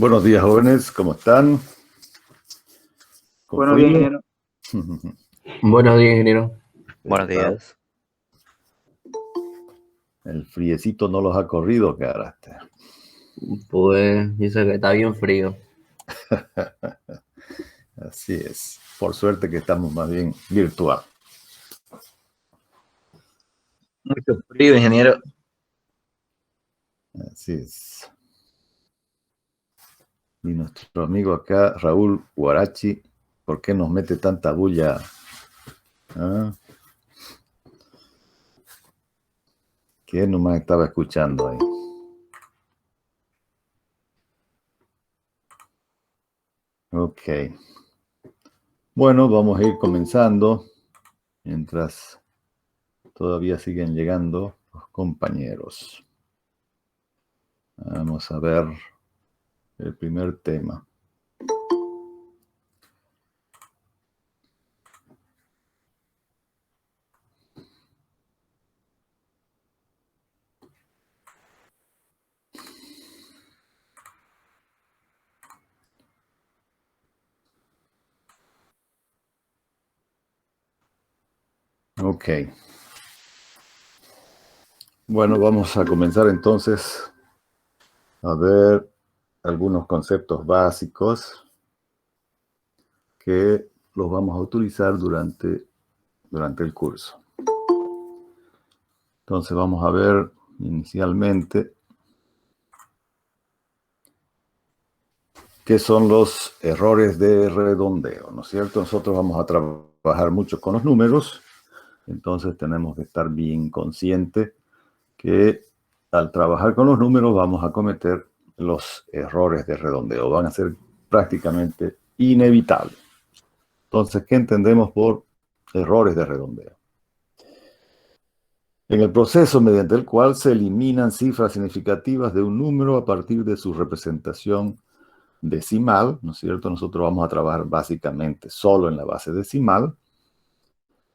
Buenos días, jóvenes, ¿cómo están? ¿Con Buenos días, frío? ingeniero. Buenos días, ingeniero. Buenos días. El friecito no los ha corrido, caraste. Pues dice que está bien frío. Así es. Por suerte que estamos más bien virtual. Mucho frío, ingeniero. Así es. Y nuestro amigo acá, Raúl Huarachi, ¿por qué nos mete tanta bulla? ¿Ah? Que él nomás estaba escuchando ahí. Ok. Bueno, vamos a ir comenzando mientras todavía siguen llegando los compañeros. Vamos a ver el primer tema. Ok. Bueno, vamos a comenzar entonces a ver algunos conceptos básicos que los vamos a utilizar durante el curso. Entonces vamos a ver inicialmente qué son los errores de redondeo, ¿no es cierto? Nosotros vamos a trabajar mucho con los números, entonces tenemos que estar bien conscientes que al trabajar con los números vamos a cometer los errores de redondeo, van a ser prácticamente inevitables. Entonces, ¿qué entendemos por errores de redondeo? En el proceso mediante el cual se eliminan cifras significativas de un número a partir de su representación decimal, ¿no es cierto? Nosotros vamos a trabajar básicamente solo en la base decimal,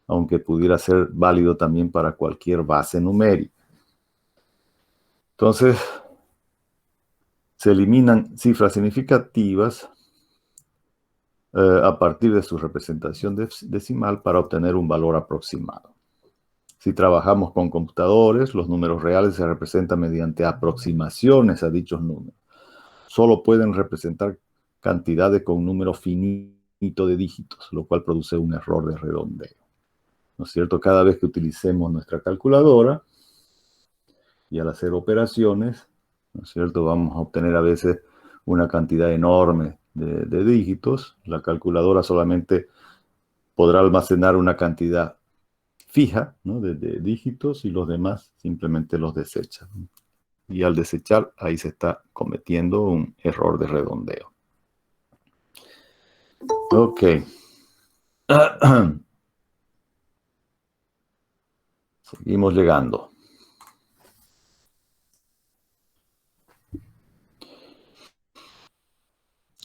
aunque pudiera ser válido también para cualquier base numérica. Entonces, se eliminan cifras significativas a partir de su representación decimal para obtener un valor aproximado. Si trabajamos con computadores, los números reales se representan mediante aproximaciones a dichos números. Solo pueden representar cantidades con un número finito de dígitos, lo cual produce un error de redondeo. ¿No es cierto? Cada vez que utilicemos nuestra calculadora y al hacer operaciones, ¿no es cierto? Vamos a obtener a veces una cantidad enorme de dígitos. La calculadora solamente podrá almacenar una cantidad fija, ¿no? de dígitos, y los demás simplemente los desecha. Y al desechar, ahí se está cometiendo un error de redondeo. Ok. Seguimos llegando.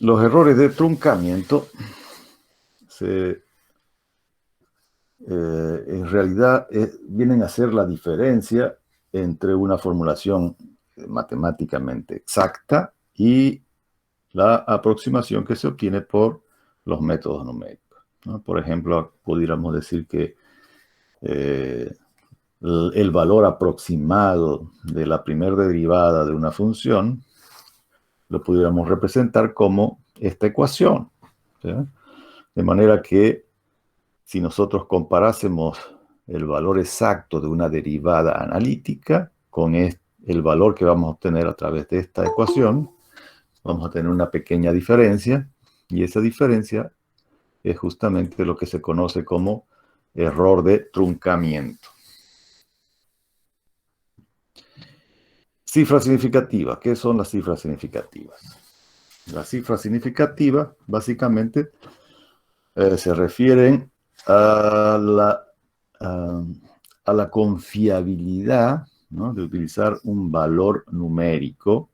Los errores de truncamiento en realidad vienen a ser la diferencia entre una formulación matemáticamente exacta y la aproximación que se obtiene por los métodos numéricos, ¿no? Por ejemplo, pudiéramos decir que el valor aproximado de la primera derivada de una función lo pudiéramos representar como esta ecuación, ¿sí? De manera que si nosotros comparásemos el valor exacto de una derivada analítica con el valor que vamos a obtener a través de esta ecuación, vamos a tener una pequeña diferencia, y esa diferencia es justamente lo que se conoce como error de truncamiento. Cifras significativas. ¿Qué son las cifras significativas? Las cifras significativas básicamente se refieren a la confiabilidad, ¿no? de utilizar un valor numérico,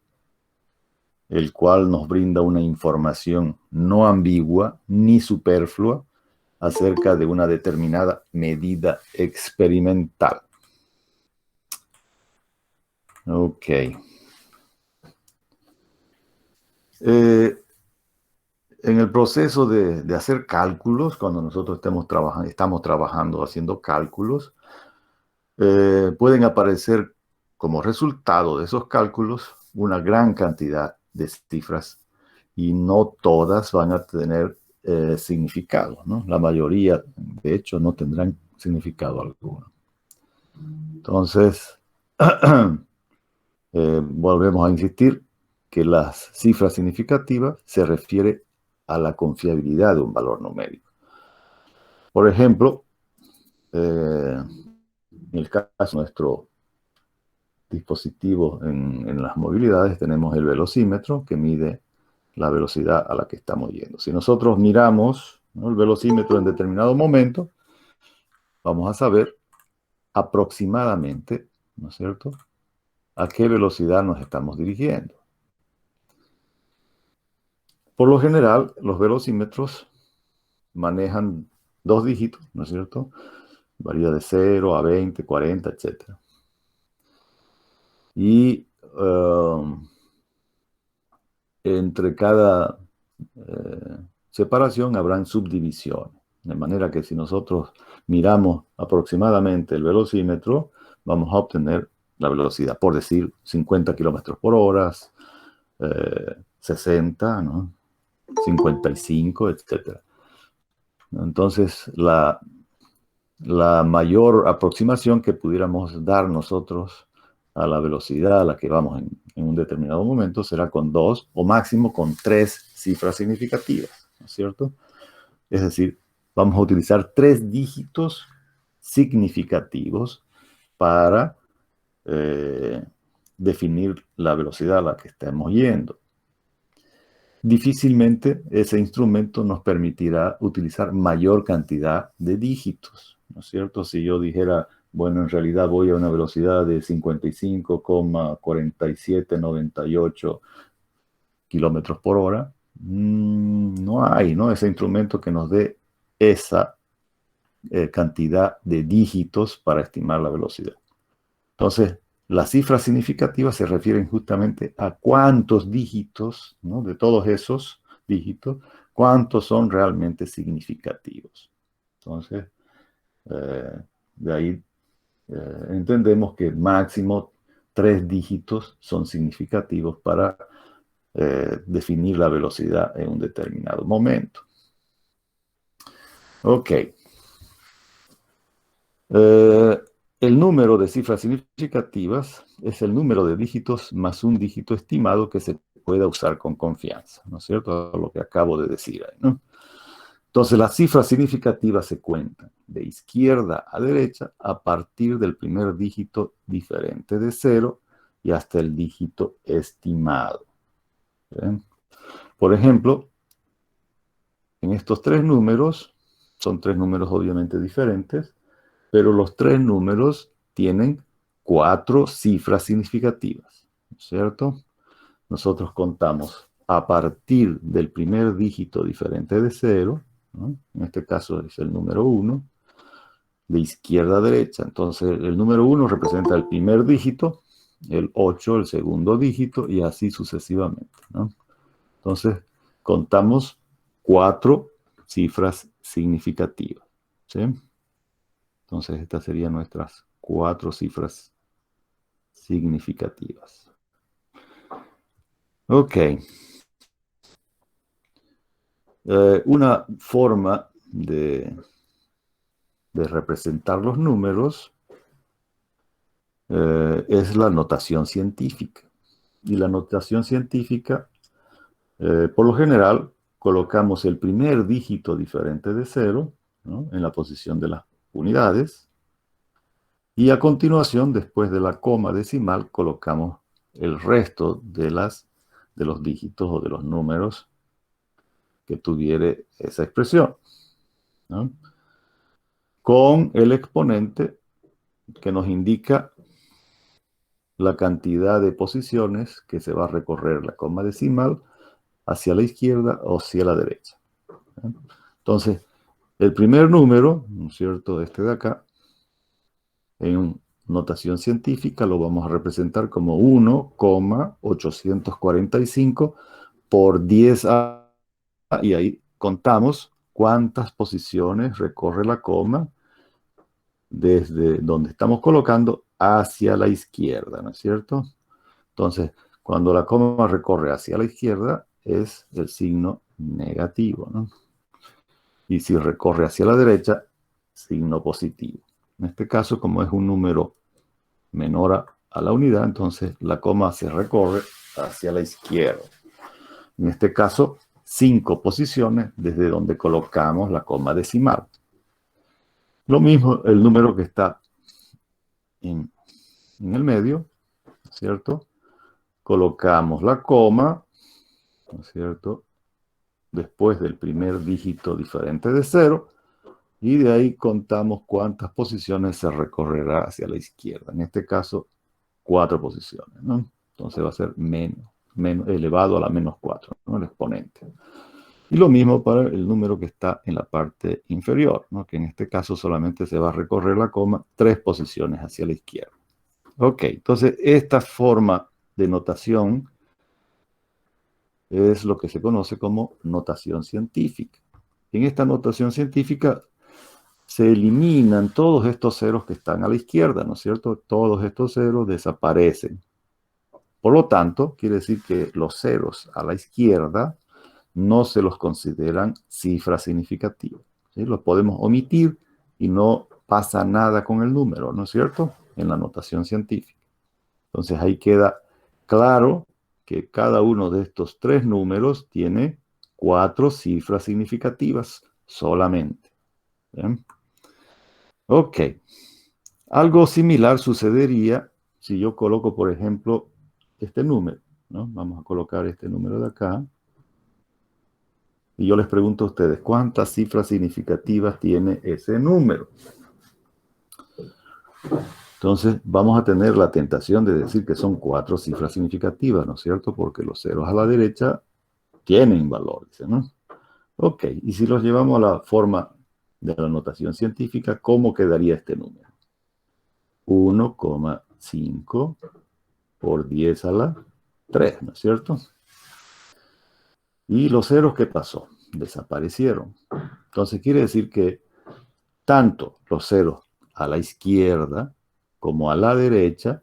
el cual nos brinda una información no ambigua ni superflua acerca de una determinada medida experimental. Ok. En el proceso de hacer cálculos, cuando nosotros estamos trabajando haciendo cálculos, pueden aparecer como resultado de esos cálculos una gran cantidad de cifras y no todas van a tener significado, ¿no? La mayoría, de hecho, no tendrán significado alguno. Entonces, volvemos a insistir que las cifras significativas se refiere a la confiabilidad de un valor numérico. Por ejemplo, en el caso de nuestro dispositivo en las movilidades, tenemos el velocímetro que mide la velocidad a la que estamos yendo. Si nosotros miramos, ¿no?, el velocímetro en determinado momento, vamos a saber aproximadamente, ¿no es cierto?, a qué velocidad nos estamos dirigiendo. Por lo general, los velocímetros manejan 2 dígitos, ¿no es cierto? Varía de 0 a 20, 40, etc. Y entre cada separación habrán subdivisiones. De manera que si nosotros miramos aproximadamente el velocímetro, vamos a obtener la velocidad, por decir 50 kilómetros por hora, 60, ¿no?, 55, etc. Entonces, la mayor aproximación que pudiéramos dar nosotros a la velocidad a la que vamos en un determinado momento será con 2 o máximo con 3 cifras significativas, ¿no es cierto? Es decir, vamos a utilizar 3 dígitos significativos para definir la velocidad a la que estamos yendo. Difícilmente ese instrumento nos permitirá utilizar mayor cantidad de dígitos, ¿no es cierto? Si yo dijera, bueno, en realidad voy a una velocidad de 55,4798 kilómetros por hora, no hay, ¿no?, ese instrumento que nos dé esa cantidad de dígitos para estimar la velocidad. Entonces, las cifras significativas se refieren justamente a cuántos dígitos, ¿no?, de todos esos dígitos, cuántos son realmente significativos. Entonces, de ahí entendemos que máximo 3 dígitos son significativos para definir la velocidad en un determinado momento. Ok. El número de cifras significativas es el número de dígitos más un dígito estimado que se pueda usar con confianza, ¿no es cierto? Lo que acabo de decir ahí, ¿no? Entonces, las cifras significativas se cuentan de izquierda a derecha a partir del primer dígito diferente de 0 y hasta el dígito estimado. ¿Bien? Por ejemplo, en estos 3 números, son 3 números obviamente diferentes, pero los 3 números tienen 4 cifras significativas, ¿cierto? Nosotros contamos a partir del primer dígito diferente de 0, ¿no? En este caso es el número 1, de izquierda a derecha. Entonces, el número 1 representa el primer dígito, el 8 el segundo dígito, y así sucesivamente, ¿no? Entonces, contamos 4 cifras significativas, ¿sí? Entonces, estas serían nuestras 4 cifras significativas. Ok. Una forma de representar los números es la notación científica. Y la notación científica, por lo general, colocamos el primer dígito diferente de 0, ¿no?, en la posición de las unidades. Y a continuación, después de la coma decimal, colocamos el resto de los dígitos o de los números que tuviere esa expresión, ¿no?, con el exponente que nos indica la cantidad de posiciones que se va a recorrer la coma decimal hacia la izquierda o hacia la derecha. Entonces, el primer número, ¿no es cierto?, este de acá, en notación científica lo vamos a representar como 1,845 por 10A, y ahí contamos cuántas posiciones recorre la coma desde donde estamos colocando hacia la izquierda, ¿no es cierto? Entonces, cuando la coma recorre hacia la izquierda, es el signo negativo, ¿no? Y si recorre hacia la derecha, signo positivo. En este caso, como es un número menor a la unidad, entonces la coma se recorre hacia la izquierda. En este caso, 5 posiciones desde donde colocamos la coma decimal. Lo mismo el número que está en el medio, ¿cierto? Colocamos la coma, ¿no es cierto?, después del primer dígito diferente de 0, y de ahí contamos cuántas posiciones se recorrerá hacia la izquierda. En este caso, 4 posiciones, ¿no? Entonces va a ser menos elevado a la menos 4, ¿no? El exponente. Y lo mismo para el número que está en la parte inferior, ¿no? Que en este caso solamente se va a recorrer la coma 3 posiciones hacia la izquierda. Ok, entonces esta forma de notación es lo que se conoce como notación científica. En esta notación científica se eliminan todos estos ceros que están a la izquierda, ¿no es cierto? Todos estos ceros desaparecen. Por lo tanto, quiere decir que los ceros a la izquierda no se los consideran cifras significativas, ¿sí? Los podemos omitir y no pasa nada con el número, ¿no es cierto? En la notación científica. Entonces ahí queda claro que cada uno de estos 3 números tiene 4 cifras significativas solamente. ¿Bien? Ok. Algo similar sucedería si yo coloco, por ejemplo, este número, ¿no? Vamos a colocar este número de acá. Y yo les pregunto a ustedes, ¿cuántas cifras significativas tiene ese número? Entonces, vamos a tener la tentación de decir que son 4 cifras significativas, ¿no es cierto? Porque los ceros a la derecha tienen valor, dice, ¿no? Ok, y si los llevamos a la forma de la notación científica, ¿cómo quedaría este número? 1,5 por 10 a la 3, ¿no es cierto? Y los ceros, ¿qué pasó? Desaparecieron. Entonces quiere decir que tanto los ceros a la izquierda como a la derecha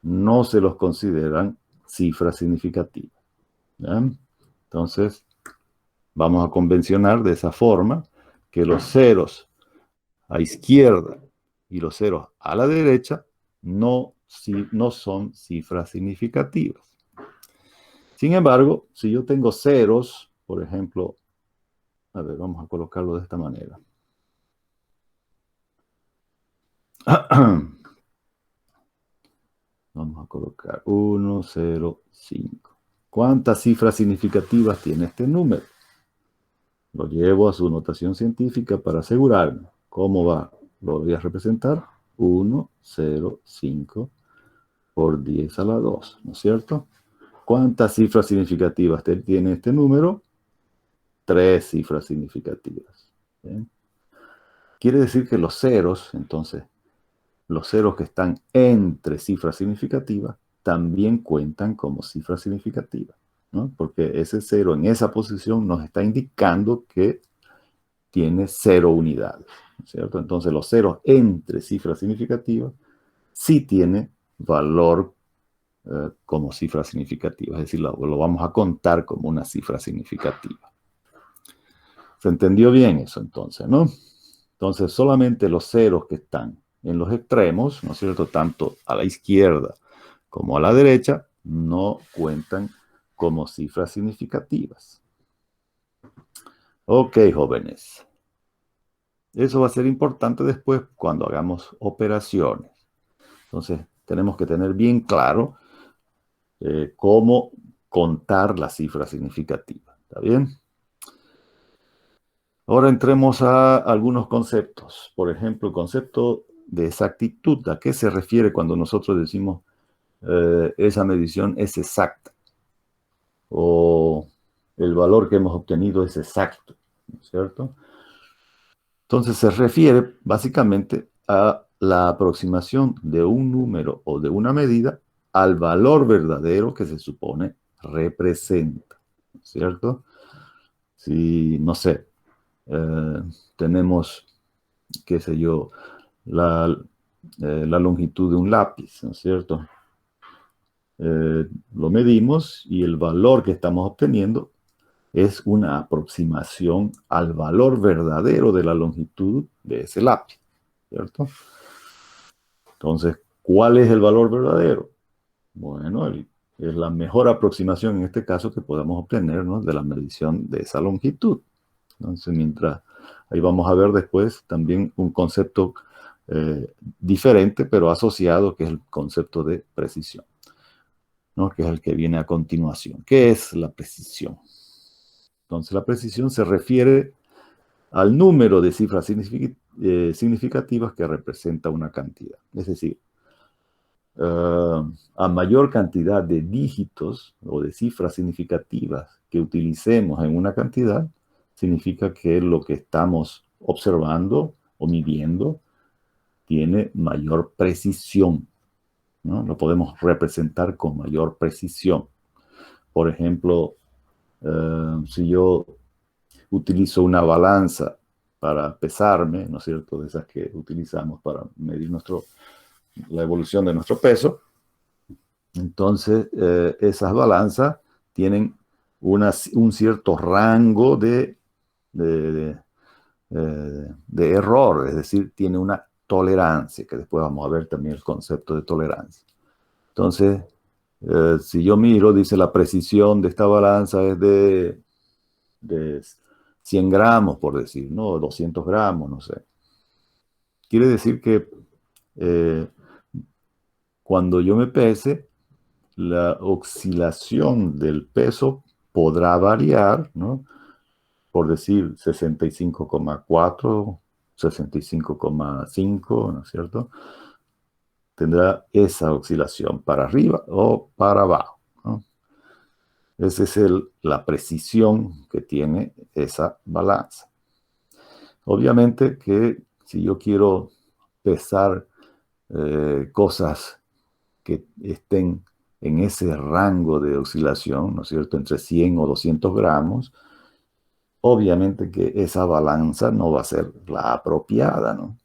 no se los consideran cifras significativas, ¿ya? Entonces, vamos a convencionar de esa forma que los ceros a izquierda y los ceros a la derecha no son cifras significativas. Sin embargo, si yo tengo ceros, por ejemplo, a ver, vamos a colocarlo de esta manera. Vamos a colocar 1, 0, 5. ¿Cuántas cifras significativas tiene este número? Lo llevo a su notación científica para asegurarme. ¿Cómo va? Lo voy a representar. 1, 0, 5 por 10 a la 2, ¿no es cierto? ¿Cuántas cifras significativas tiene este número? 3 cifras significativas. ¿Bien? Quiere decir que los ceros, entonces, los ceros que están entre cifras significativas, también cuentan como cifras significativas, ¿no? Porque ese cero en esa posición nos está indicando que tiene 0 unidades, ¿cierto? Entonces los ceros entre cifras significativas sí tiene valor como cifra significativa, es decir, lo vamos a contar como una cifra significativa. ¿Se entendió bien eso entonces, no? Entonces solamente los ceros que están en los extremos, ¿no es cierto?, tanto a la izquierda como a la derecha, no cuentan como cifras significativas. Ok, jóvenes. Eso va a ser importante después cuando hagamos operaciones. Entonces, tenemos que tener bien claro cómo contar la cifra significativa. ¿Está bien? Ahora entremos a algunos conceptos. Por ejemplo, el concepto de exactitud. ¿A qué se refiere cuando nosotros decimos esa medición es exacta? O el valor que hemos obtenido es exacto, ¿no es cierto? Entonces se refiere básicamente a la aproximación de un número o de una medida al valor verdadero que se supone representa, ¿no es ¿cierto? Si, no sé, tenemos, qué sé yo, la longitud de un lápiz, ¿no es cierto? Lo medimos y el valor que estamos obteniendo es una aproximación al valor verdadero de la longitud de ese lápiz, ¿cierto? Entonces, ¿cuál es el valor verdadero? Bueno, es la mejor aproximación en este caso que podamos obtener, ¿no?, de la medición de esa longitud. Entonces, mientras ahí vamos a ver después también un concepto diferente, pero asociado, que es el concepto de precisión, ¿no?, que es el que viene a continuación. ¿Qué es la precisión? Entonces, la precisión se refiere al número de cifras significativas que representa una cantidad. Es decir, a mayor cantidad de dígitos o de cifras significativas que utilicemos en una cantidad, significa que lo que estamos observando o midiendo tiene mayor precisión, ¿no? Lo podemos representar con mayor precisión. Por ejemplo, si yo utilizo una balanza para pesarme, ¿no es cierto?, de esas que utilizamos para medir la evolución de nuestro peso, entonces esas balanzas tienen un cierto rango de error, es decir, tiene una tolerancia, que después vamos a ver también el concepto de tolerancia. Entonces, si yo miro, dice la precisión de esta balanza es de 100 gramos, por decir, ¿no? 200 gramos, no sé. Quiere decir que cuando yo me pese, la oscilación del peso podrá variar, ¿no?, por decir 65,4, 65,5, ¿no es cierto? Tendrá esa oscilación para arriba o para abajo, ¿no? Esa es la precisión que tiene esa balanza. Obviamente que si yo quiero pesar cosas que estén en ese rango de oscilación, ¿no es cierto?, entre 100 o 200 gramos, obviamente que esa balanza no va a ser la apropiada, ¿no?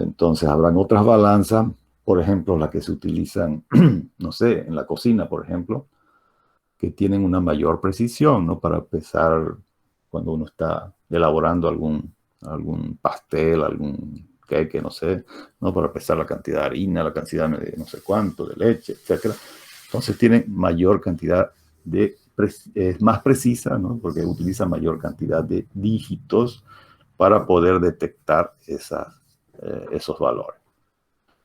Entonces habrán otras balanzas, por ejemplo, las que se utilizan, no sé, en la cocina, por ejemplo, que tienen una mayor precisión, ¿no?, para pesar cuando uno está elaborando algún pastel, algún queque, no sé, ¿no?, para pesar la cantidad de harina, la cantidad de no sé cuánto, de leche, etc. Entonces tienen mayor cantidad es más precisa, ¿no?, porque utiliza mayor cantidad de dígitos para poder detectar esos valores.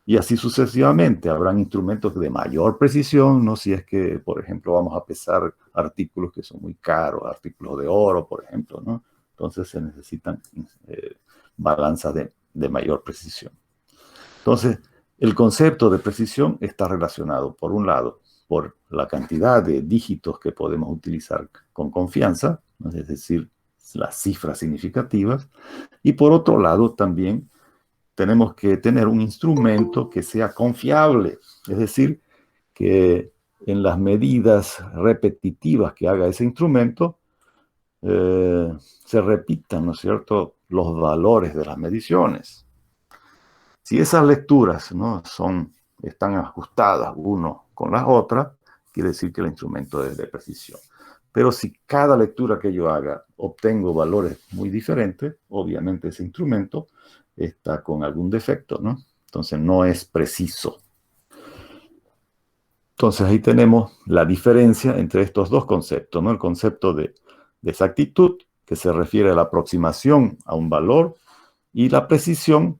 Y así sucesivamente, habrán instrumentos de mayor precisión, ¿no?, si es que, por ejemplo, vamos a pesar artículos que son muy caros, artículos de oro, por ejemplo, ¿no? Entonces se necesitan balanzas de mayor precisión. Entonces, el concepto de precisión está relacionado, por un lado, por la cantidad de dígitos que podemos utilizar con confianza, ¿no?, es decir, las cifras significativas, y por otro lado también tenemos que tener un instrumento que sea confiable, es decir, que en las medidas repetitivas que haga ese instrumento se repitan, ¿no es cierto?, los valores de las mediciones. Si esas lecturas, ¿no?, están ajustadas uno con las otras, quiere decir que el instrumento es de precisión. Pero si cada lectura que yo haga obtengo valores muy diferentes, obviamente ese instrumento está con algún defecto, ¿no? Entonces no es preciso. Entonces ahí tenemos la diferencia entre estos dos conceptos, ¿no? El concepto de exactitud, que se refiere a la aproximación a un valor, y la precisión,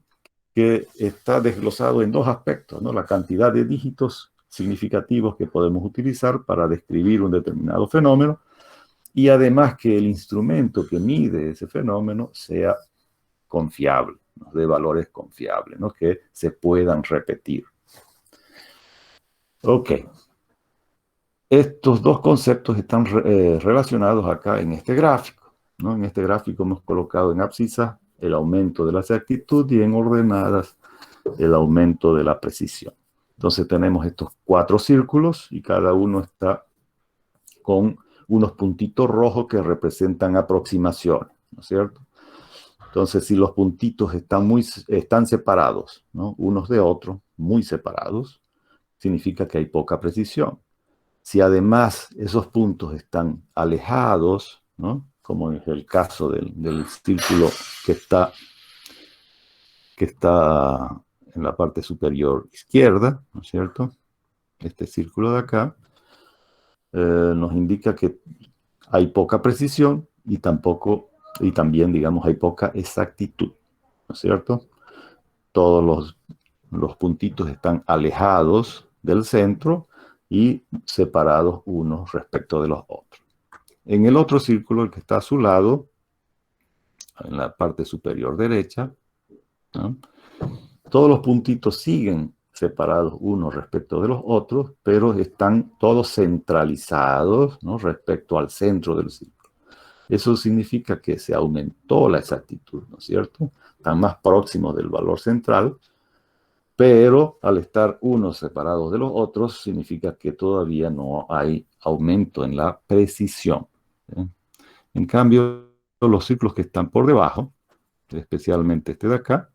que está desglosado en dos aspectos, ¿no?, la cantidad de dígitos significativos que podemos utilizar para describir un determinado fenómeno, y además que el instrumento que mide ese fenómeno sea confiable, ¿no?, de valores confiables, ¿no?, que se puedan repetir. Ok. Estos dos conceptos están relacionados acá en este gráfico, ¿no? En este gráfico hemos colocado en abscisas el aumento de la exactitud y en ordenadas el aumento de la precisión. Entonces tenemos estos 4 círculos y cada uno está con unos puntitos rojos que representan aproximaciones, ¿no es cierto? Entonces, si los puntitos están separados, ¿no?, unos de otros, muy separados, significa que hay poca precisión. Si además esos puntos están alejados, ¿no?, como es el caso del círculo que está en la parte superior izquierda, ¿no es cierto? Este círculo de acá nos indica que hay poca precisión y también, digamos, hay poca exactitud, ¿no es cierto? Todos los puntitos están alejados del centro y separados unos respecto de los otros. En el otro círculo, el que está a su lado, en la parte superior derecha, ¿no?, todos los puntitos siguen separados unos respecto de los otros, pero están todos centralizados, ¿no?, respecto al centro del círculo. Eso significa que se aumentó la exactitud, ¿no es cierto? Están más próximos del valor central, pero al estar unos separados de los otros, significa que todavía no hay aumento en la precisión, ¿sí? En cambio, los círculos que están por debajo, especialmente este de acá,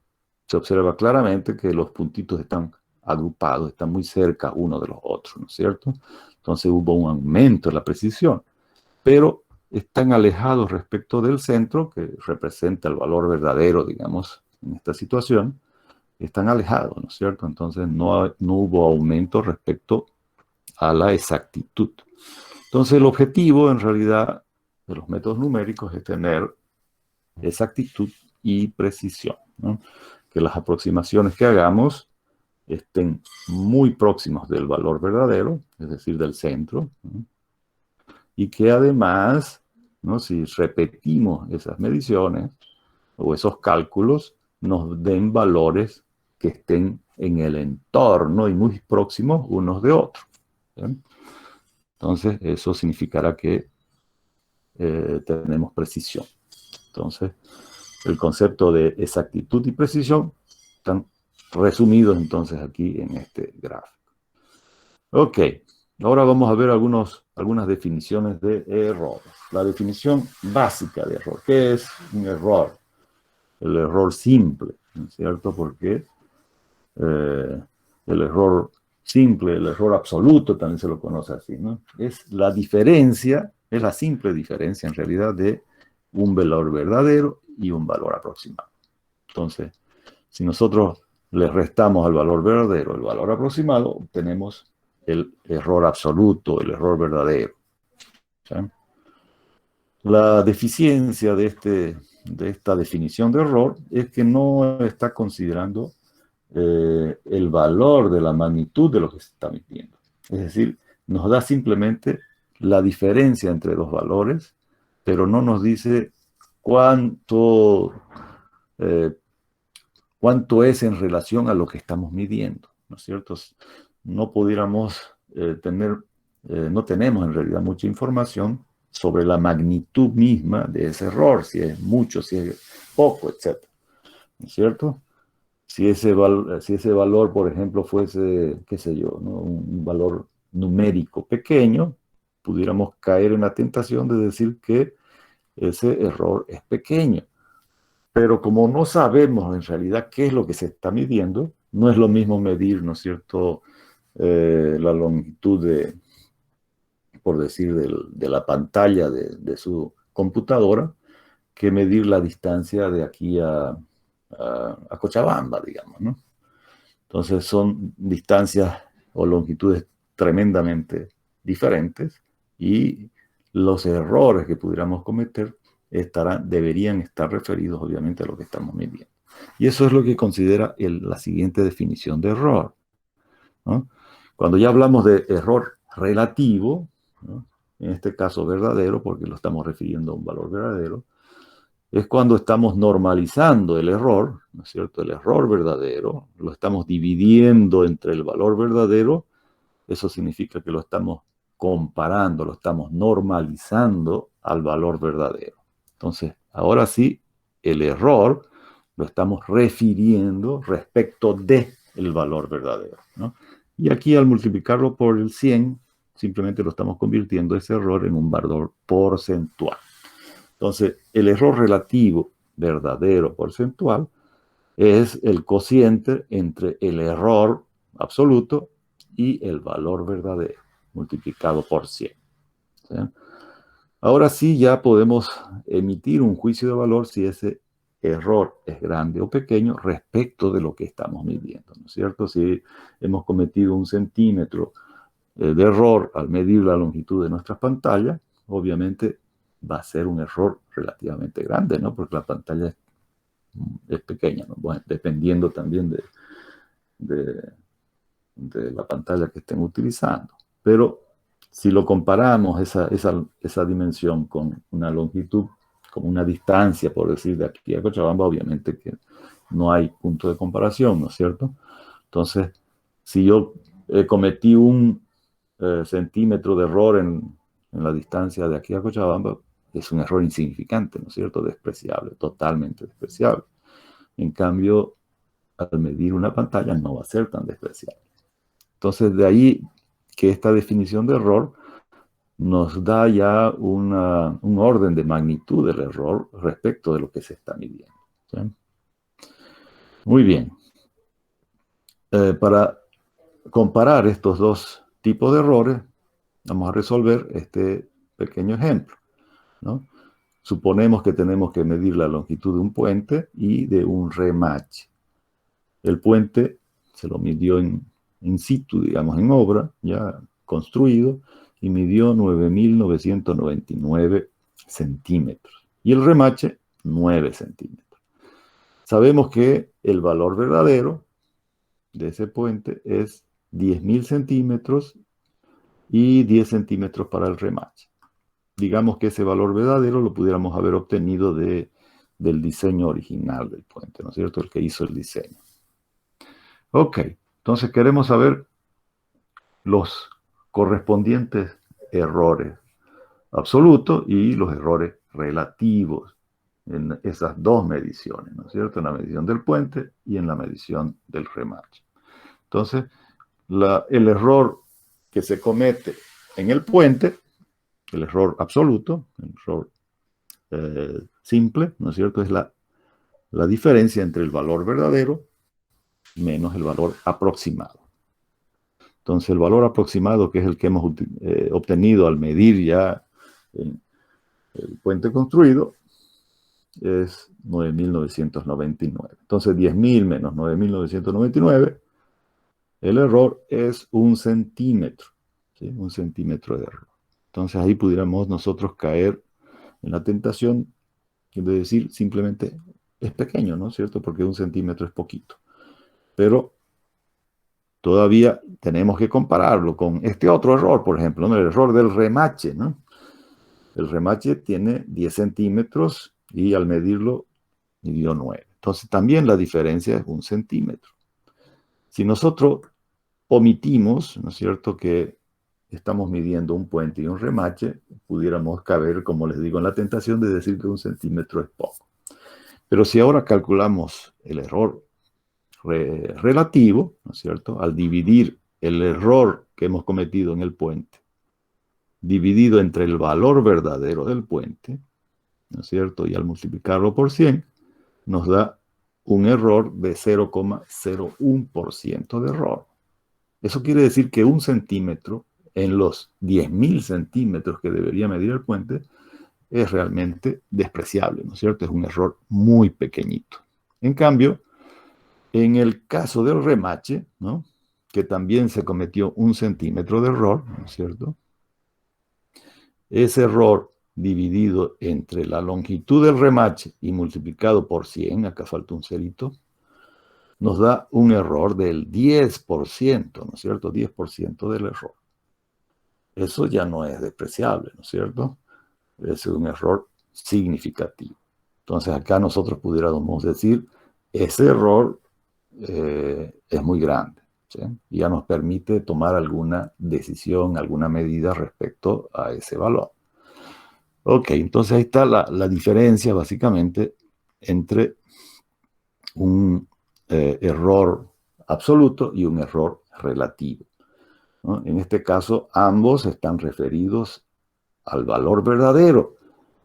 se observa claramente que los puntitos están agrupados, están muy cerca uno de los otros, ¿no es cierto? Entonces hubo un aumento en la precisión, pero están alejados respecto del centro, que representa el valor verdadero, digamos, en esta situación. Están alejados, ¿no es cierto? Entonces no hubo aumento respecto a la exactitud. Entonces el objetivo, en realidad, de los métodos numéricos es tener exactitud y precisión, ¿no? Que las aproximaciones que hagamos estén muy próximos del valor verdadero, es decir, del centro, ¿no? Y que además, ¿no?, si repetimos esas mediciones o esos cálculos, nos den valores que estén en el entorno y muy próximos unos de otros, ¿sí? Entonces, eso significará que tenemos precisión. Entonces, el concepto de exactitud y precisión están resumidos entonces aquí en este gráfico. Ok, ahora vamos a ver algunas definiciones de error. La definición básica de error. ¿Qué es un error? El error simple, ¿no es cierto? Porque el error simple, el error absoluto también se lo conoce así, ¿no? Es la diferencia, es la simple diferencia en realidad de un valor verdadero y un valor aproximado. Entonces, si nosotros le restamos al valor verdadero el valor aproximado, obtenemos el error absoluto, el error verdadero, ¿sí? La deficiencia de esta definición de error es que no está considerando el valor de la magnitud de lo que se está midiendo. Es decir, nos da simplemente la diferencia entre dos valores, pero no nos dice cuánto es en relación a lo que estamos midiendo, ¿no es cierto? No pudiéramos no tenemos en realidad mucha información sobre la magnitud misma de ese error, si es mucho, si es poco, etc. ¿No es cierto? Si ese valor, por ejemplo, fuese, qué sé yo, ¿no?, un valor numérico pequeño, pudiéramos caer en la tentación de decir que ese error es pequeño. Pero como no sabemos en realidad qué es lo que se está midiendo, no es lo mismo medir, ¿no es cierto?, la longitud por decir, de la pantalla de su computadora, que medir la distancia de aquí a Cochabamba, digamos, ¿no? Entonces son distancias o longitudes tremendamente diferentes y los errores que pudiéramos cometer deberían estar referidos obviamente a lo que estamos midiendo. Y eso es lo que considera la siguiente definición de error, ¿no? Cuando ya hablamos de error relativo, ¿no?, en este caso verdadero, porque lo estamos refiriendo a un valor verdadero, es cuando estamos normalizando el error, ¿no es cierto?, el error verdadero, lo estamos dividiendo entre el valor verdadero. Eso significa que lo estamos comparando, lo estamos normalizando al valor verdadero. Entonces, ahora sí, el error lo estamos refiriendo respecto del valor verdadero, ¿no? Y aquí al multiplicarlo por el 100, simplemente lo estamos convirtiendo ese error en un valor porcentual. Entonces, el error relativo verdadero porcentual es el cociente entre el error absoluto y el valor verdadero multiplicado por 100. ¿Sí? Ahora sí ya podemos emitir un juicio de valor si ese error es grande o pequeño respecto de lo que estamos midiendo, ¿no es cierto? Si hemos cometido 1 centímetro de error al medir la longitud de nuestras pantallas, obviamente va a ser un error relativamente grande, ¿no? Porque la pantalla es pequeña, ¿no? Bueno, dependiendo también de la pantalla que estén utilizando. Pero si lo comparamos esa dimensión con una longitud, con una distancia, por decir, de aquí a Cochabamba, obviamente que no hay punto de comparación, ¿no es cierto? Entonces, si yo cometí 1 centímetro de error en la distancia de aquí a Cochabamba, es un error insignificante, ¿no es cierto? Despreciable, totalmente despreciable. En cambio, al medir una pantalla no va a ser tan despreciable. Entonces, de ahí que esta definición de error nos da ya un orden de magnitud del error respecto de lo que se está midiendo. ¿Sí? Muy bien. Para comparar estos dos tipos de errores, vamos a resolver este pequeño ejemplo, ¿no? Suponemos que tenemos que medir la longitud de un puente y de un remache. El puente se lo midió in situ, digamos, en obra, ya construido, y midió 9.999 centímetros. Y el remache, 9 centímetros. Sabemos que el valor verdadero de ese puente es 10.000 centímetros y 10 centímetros para el remache. Digamos que ese valor verdadero lo pudiéramos haber obtenido del diseño original del puente, ¿no es cierto? El que hizo el diseño. Ok, entonces queremos saber los correspondientes errores absolutos y los errores relativos en esas dos mediciones, ¿no es cierto? En la medición del puente y en la medición del remache. Entonces, el error que se comete en el puente, el error absoluto, el error simple, ¿no es cierto? Es la diferencia entre el valor verdadero menos el valor aproximado. Entonces, el valor aproximado, que es el que hemos obtenido al medir ya el puente construido, es 9.999. Entonces, 10.000 menos 9.999, el error es 1 centímetro, ¿sí? 1 centímetro de error. Entonces, ahí pudiéramos nosotros caer en la tentación de decir simplemente es pequeño, ¿no es cierto? Porque 1 centímetro es poquito. Pero todavía tenemos que compararlo con este otro error, por ejemplo, ¿no? El error del remache, ¿no? El remache tiene 10 centímetros y al medirlo midió 9. Entonces también la diferencia es 1 centímetro. Si nosotros omitimos, ¿no es cierto?, que estamos midiendo un puente y un remache, pudiéramos caber, como les digo, en la tentación de decir que 1 centímetro es poco. Pero si ahora calculamos el error relativo, ¿no es cierto?, al dividir el error que hemos cometido en el puente, dividido entre el valor verdadero del puente, ¿no es cierto?, y al multiplicarlo por 100, nos da un error de 0,01% de error. Eso quiere decir que 1 centímetro en los 10.000 centímetros que debería medir el puente es realmente despreciable, ¿no es cierto? Es un error muy pequeñito. En cambio, en el caso del remache, ¿no?, que también se cometió 1 centímetro de error, ¿no es cierto?, ese error dividido entre la longitud del remache y multiplicado por 100, acá falta un cerito, nos da un error del 10%, ¿no es cierto? 10% del error. Eso ya no es despreciable, ¿no es cierto? Es un error significativo. Entonces acá nosotros pudiéramos decir, ese error es muy grande, ¿sí? Y ya nos permite tomar alguna decisión, alguna medida respecto a ese valor. Ok, entonces ahí está la diferencia básicamente entre un error absoluto y un error relativo. ¿no? En este caso, ambos están referidos al valor verdadero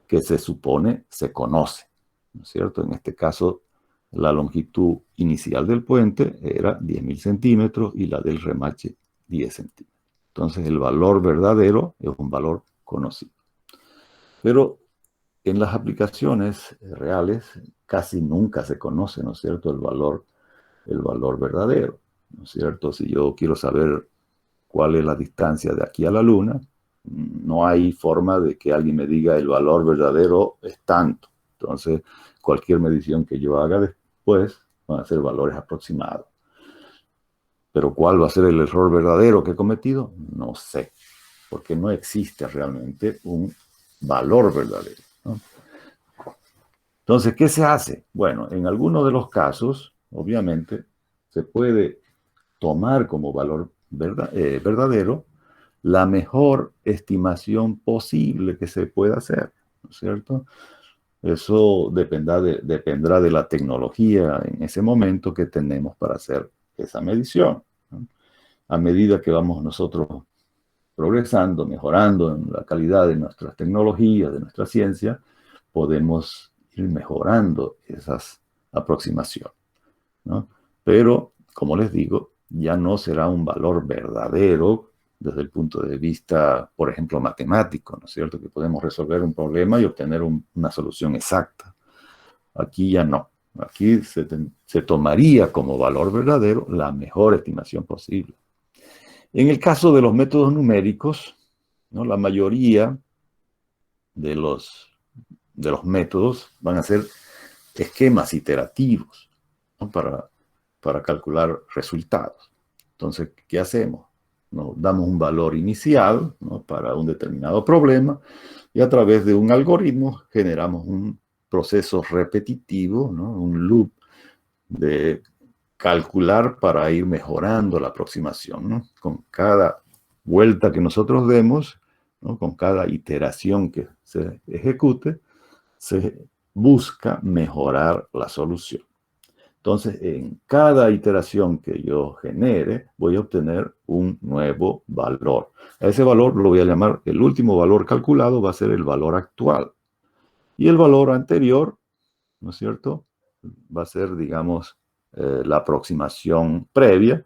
que se supone se conoce, ¿no es cierto? En este caso, la longitud inicial del puente era 10.000 centímetros y la del remache 10 centímetros. Entonces, el valor verdadero es un valor conocido. Pero en las aplicaciones reales casi nunca se conoce, ¿no es cierto?, el valor verdadero, ¿no es cierto? Si yo quiero saber cuál es la distancia de aquí a la Luna, no hay forma de que alguien me diga el valor verdadero es tanto. Entonces, cualquier medición que yo haga después van a ser valores aproximados. Pero ¿cuál va a ser el error verdadero que he cometido? No sé, porque no existe realmente un valor verdadero, ¿no? Entonces, ¿qué se hace? Bueno, en algunos de los casos, obviamente, se puede tomar como valor verdadero la mejor estimación posible que se pueda hacer, ¿no es cierto? Eso dependerá de la tecnología en ese momento que tenemos para hacer esa medición, ¿no? A medida que vamos nosotros progresando, mejorando en la calidad de nuestras tecnologías, de nuestra ciencia, podemos ir mejorando esas aproximaciones, ¿no? Pero, como les digo, ya no será un valor verdadero desde el punto de vista, por ejemplo, matemático, ¿no es cierto? Que podemos resolver un problema y obtener una solución exacta. Aquí ya no. Aquí se tomaría como valor verdadero la mejor estimación posible. En el caso de los métodos numéricos, ¿no?, la mayoría de los métodos van a ser esquemas iterativos, ¿no?, para calcular resultados. Entonces, ¿qué hacemos? Nos damos un valor inicial, ¿no?, para un determinado problema y a través de un algoritmo generamos un proceso repetitivo, ¿no?, un loop de calcular para ir mejorando la aproximación, ¿no? Con cada vuelta que nosotros demos, ¿no?, con cada iteración que se ejecute, se busca mejorar la solución. Entonces, en cada iteración que yo genere, voy a obtener un nuevo valor. A ese valor lo voy a llamar, el último valor calculado va a ser el valor actual. Y el valor anterior, ¿no es cierto?, va a ser, digamos, la aproximación previa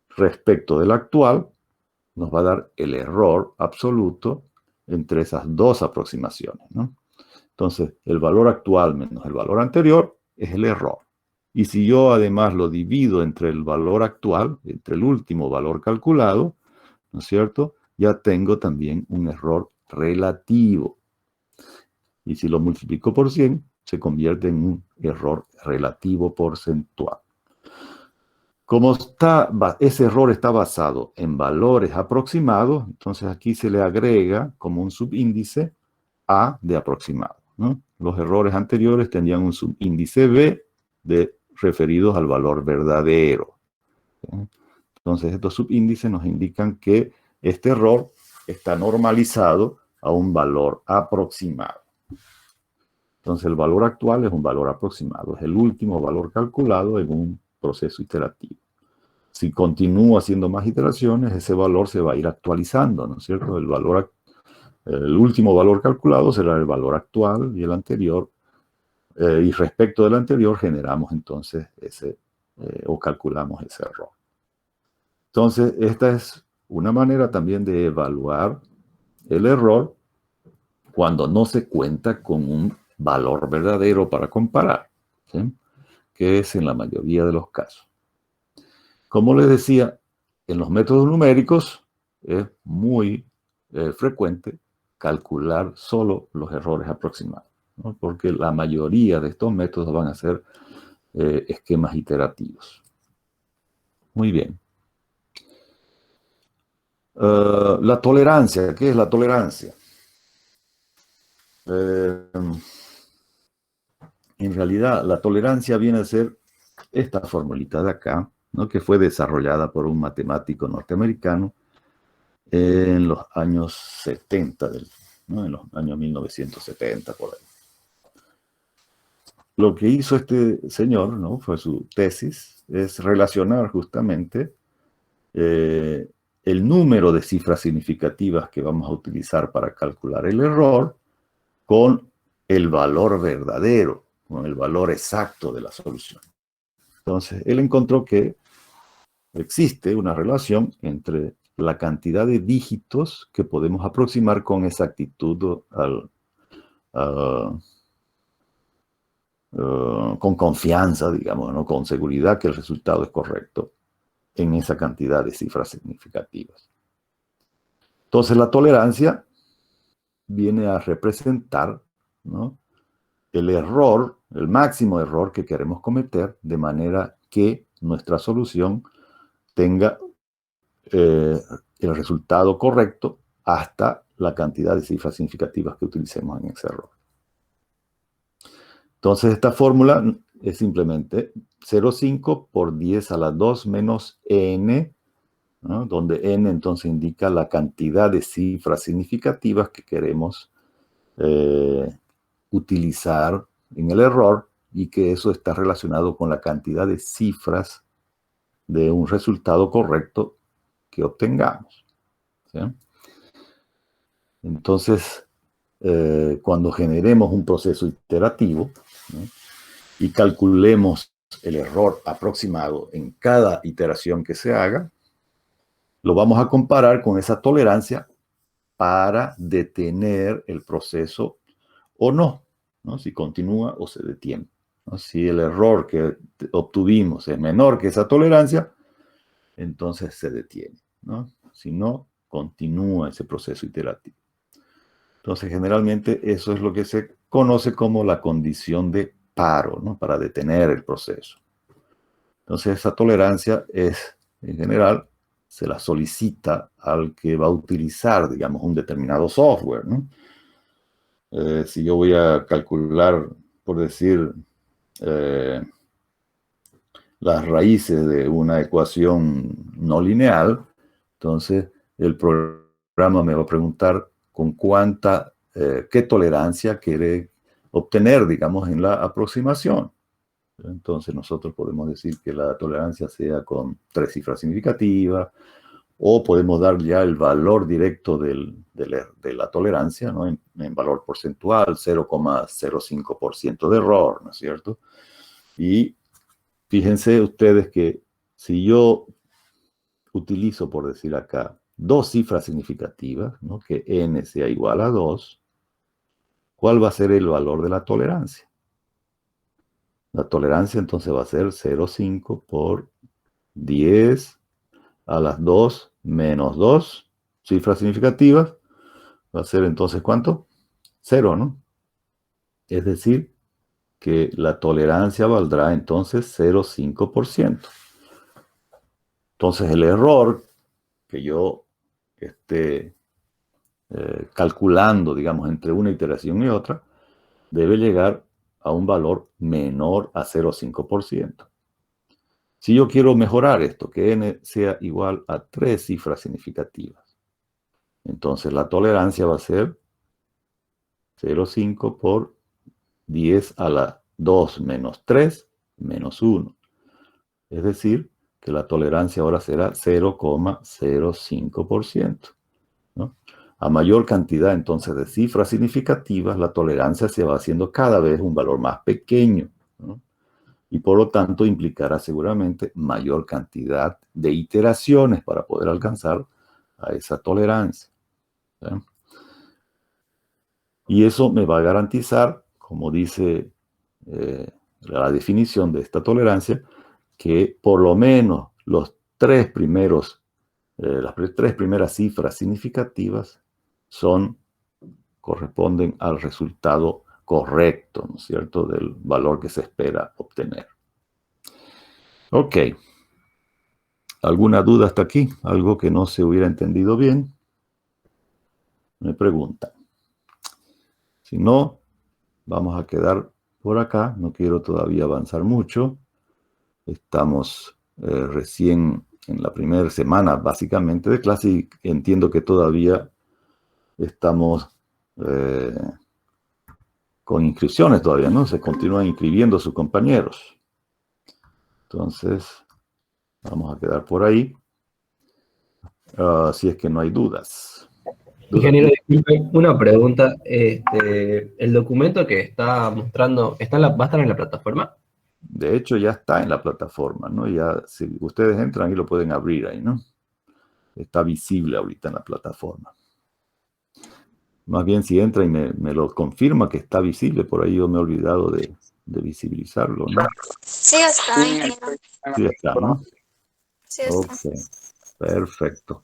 respecto del actual, nos va a dar el error absoluto entre esas dos aproximaciones, ¿no? Entonces, el valor actual menos el valor anterior es el error. Y si yo además lo divido entre el valor actual, entre el último valor calculado, ¿no es cierto?, ya tengo también un error relativo. Y si lo multiplico por 100, se convierte en un error relativo porcentual. Como ese error está basado en valores aproximados, entonces aquí se le agrega como un subíndice A de aproximado, ¿no? Los errores anteriores tenían un subíndice B referidos al valor verdadero, ¿sí? Entonces estos subíndices nos indican que este error está normalizado a un valor aproximado. Entonces el valor actual es un valor aproximado, es el último valor calculado en un proceso iterativo. Si continúo haciendo más iteraciones, ese valor se va a ir actualizando, ¿no es cierto? El último valor calculado será el valor actual y el anterior, y respecto del anterior generamos entonces o calculamos ese error. Entonces, esta es una manera también de evaluar el error cuando no se cuenta con un valor verdadero para comparar, ¿sí?, que es en la mayoría de los casos. Como les decía, en los métodos numéricos es muy frecuente calcular solo los errores aproximados, ¿no?, porque la mayoría de estos métodos van a ser esquemas iterativos. Muy bien. La tolerancia, ¿qué es la tolerancia? En realidad, la tolerancia viene a ser esta formulita de acá, ¿no?, que fue desarrollada por un matemático norteamericano en los años 70, ¿no?, en los años 1970, por ahí. Lo que hizo este señor, ¿no?, fue su tesis, es relacionar justamente el número de cifras significativas que vamos a utilizar para calcular el error con el valor verdadero, con el valor exacto de la solución. Entonces, él encontró que existe una relación entre la cantidad de dígitos que podemos aproximar con exactitud con confianza, digamos, ¿no? Con seguridad que el resultado es correcto en esa cantidad de cifras significativas. Entonces, la tolerancia viene a representar, ¿no?, el error, el máximo error que queremos cometer, de manera que nuestra solución tenga el resultado correcto hasta la cantidad de cifras significativas que utilicemos en ese error. Entonces, esta fórmula es simplemente 0,5 por 10 a la 2 menos n, ¿no?, donde n entonces indica la cantidad de cifras significativas que queremos utilizar en el error, y que eso está relacionado con la cantidad de cifras de un resultado correcto que obtengamos, ¿sí? Entonces, cuando generemos un proceso iterativo, ¿no?, y calculemos el error aproximado en cada iteración que se haga, lo vamos a comparar con esa tolerancia para detener el proceso o no, ¿no?, si continúa o se detiene, ¿no? Si el error que obtuvimos es menor que esa tolerancia, entonces se detiene, ¿no? Si no, continúa ese proceso iterativo. Entonces, generalmente eso es lo que se conoce como la condición de paro, ¿no?, para detener el proceso. Entonces, esa tolerancia es, en general, se la solicita al que va a utilizar, digamos, un determinado software, ¿no? Si yo voy a calcular, por decir, las raíces de una ecuación no lineal, entonces el programa me va a preguntar con qué tolerancia quiere obtener, digamos, en la aproximación. Entonces nosotros podemos decir que la tolerancia sea con 3 cifras significativas, o podemos dar ya el valor directo de la tolerancia, ¿no?, en valor porcentual, 0,05% de error, ¿no es cierto? Y fíjense ustedes que si yo utilizo, por decir acá, 2 cifras significativas, ¿no?, que n sea igual a 2, ¿cuál va a ser el valor de la tolerancia? La tolerancia entonces va a ser 0,5 por 10 a las 2 menos 2 cifras significativas. Va a ser entonces, ¿cuánto? 0, ¿no? Es decir, que la tolerancia valdrá entonces 0,5%. Entonces, el error que yo esté calculando, digamos, entre una iteración y otra, debe llegar a un valor menor a 0,5%. Si yo quiero mejorar esto, que n sea igual a 3 cifras significativas, entonces la tolerancia va a ser 0,5 por 10 a la 2 menos 3 menos 1. Es decir, que la tolerancia ahora será 0,05%, ¿no? A mayor cantidad entonces de cifras significativas, la tolerancia se va haciendo cada vez un valor más pequeño, ¿no? Y por lo tanto implicará seguramente mayor cantidad de iteraciones para poder alcanzar a esa tolerancia, ¿sí? Y eso me va a garantizar, como dice la definición de esta tolerancia, que por lo menos las 3 primeras cifras significativas corresponden al resultado correcto, ¿no es cierto?, del valor que se espera obtener. Ok. ¿Alguna duda hasta aquí? ¿Algo que no se hubiera entendido bien? Me preguntan. Si no, vamos a quedar por acá. No quiero todavía avanzar mucho. Estamos recién en la primera semana, básicamente, de clase, y entiendo que todavía estamos con inscripciones todavía, ¿no? Se continúan inscribiendo sus compañeros. Entonces, vamos a quedar por ahí. Si es que no hay dudas. Ingeniero, disculpe, una pregunta. ¿El documento que está mostrando va a estar en la plataforma? De hecho, ya está en la plataforma, ¿no? Ya, si ustedes entran y lo pueden abrir ahí, ¿no? Está visible ahorita en la plataforma. Más bien, si entra y me lo confirma que está visible, por ahí yo me he olvidado de visibilizarlo, ¿no? Sí está, ingeniero. Sí está, ¿no? Sí está. Ok, perfecto.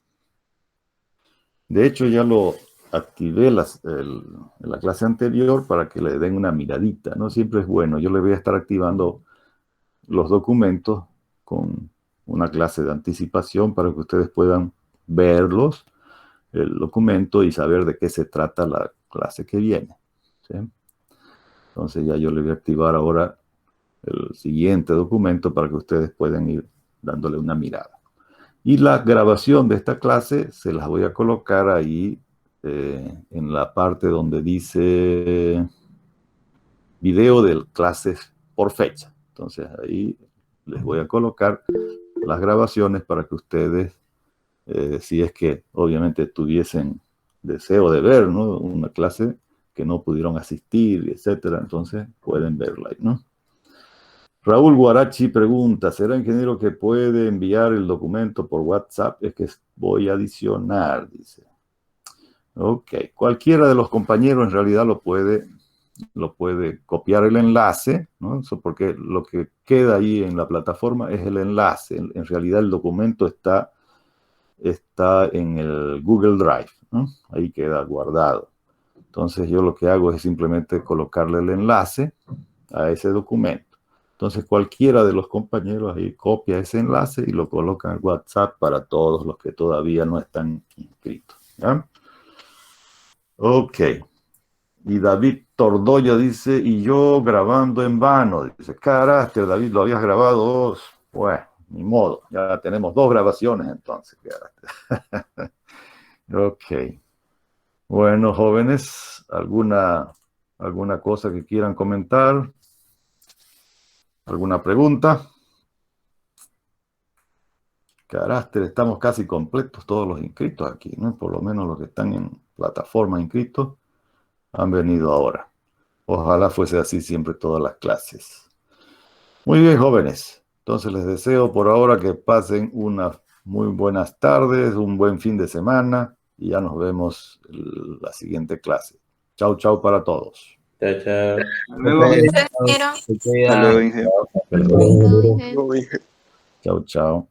De hecho, ya lo activé en la clase anterior para que le den una miradita, ¿no? Siempre es bueno. Yo le voy a estar activando los documentos con una clase de anticipación para que ustedes puedan verlos, el documento, y saber de qué se trata la clase que viene, ¿sí? Entonces ya yo le voy a activar ahora el siguiente documento para que ustedes puedan ir dándole una mirada. Y la grabación de esta clase se las voy a colocar ahí en la parte donde dice video de clases por fecha. Entonces ahí les voy a colocar las grabaciones para que ustedes, si es que obviamente tuviesen deseo de ver, ¿no?, una clase que no pudieron asistir, etcétera, entonces pueden verla ahí, ¿no? Raúl Guarachi pregunta, ¿será, ingeniero, que puede enviar el documento por WhatsApp? Es que voy a adicionar, dice. Ok, cualquiera de los compañeros en realidad lo puede copiar el enlace, ¿no? Eso porque lo que queda ahí en la plataforma es el enlace. En realidad el documento está en el Google Drive, ¿no? Ahí queda guardado. Entonces yo lo que hago es simplemente colocarle el enlace a ese documento. Entonces cualquiera de los compañeros ahí copia ese enlace y lo coloca en WhatsApp para todos los que todavía no están inscritos, ¿ya? Ok. Y David Tordoya dice, y yo grabando en vano. Dice, carácter, David, lo habías grabado. Bueno, ni modo, ya tenemos 2 grabaciones entonces. Ok. Bueno, jóvenes, ¿alguna cosa que quieran comentar? ¿Alguna pregunta? Carácter, estamos casi completos todos los inscritos aquí, ¿no? Por lo menos los que están en plataforma inscritos han venido ahora. Ojalá fuese así siempre todas las clases. Muy bien, jóvenes. Entonces les deseo por ahora que pasen unas muy buenas tardes, un buen fin de semana, y ya nos vemos en la siguiente clase. Chau, chau para todos. Chao, chao. Luego, Ingeniero. Se cuida. hasta luego, ingeniero. Hasta luego, ingeniero. Chau, chau.